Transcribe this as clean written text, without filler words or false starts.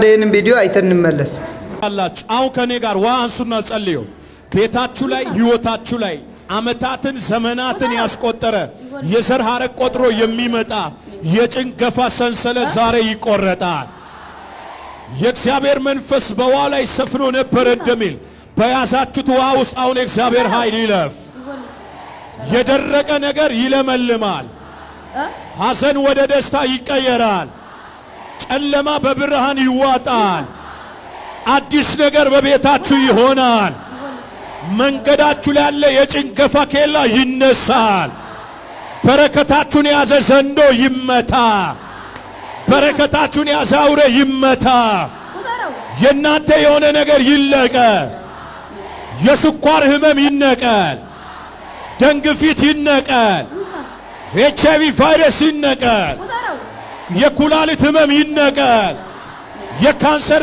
ይሄንን ቪዲዮ አይተን እንመለስ። አላችሁ አሁን ከኔ ጋር ዋንሱና ጸልዩ። ቤታችሁ ላይ ህይወታችሁ ላይ አመታትን ዘመናትን ያስቆጠረ የዘር ሐረግ ቆጥሮ የሚመጣ የጭንገፋ ሰንሰለት ዛሬ ይቆረጣል። የእግዚአብሔር መንፈስ በውሃ ላይ ሰፍኖ ነበር እንደሚል በያዛችሁት ውሃ ውስጥ አሁን የእግዚአብሔር ኃይል ይለፍ። የደረቀ ነገር ይለመልማል። ሐዘን ወደ ደስታ ይቀየራል። ጨለማ በብርሃን ይዋጣል። አዲስ ነገር በቤታችሁ ይሆናል። መንገዳችሁ ላይ ያለ የጭንገፋ ኬላ ይነሳል። በረከታችሁን ያዘ ዘንዶ ይመታ። በረከታችሁን ያዘ አውሬ ይመታ። የናንተ የሆነ ነገር ይለቀል። የስኳር ህመም ይነቀል። ደም ግፊት ይነቀል። HIV ቫይረስ ይነቀል። የኩላሊት ህመም ይነቀል። የካንሰር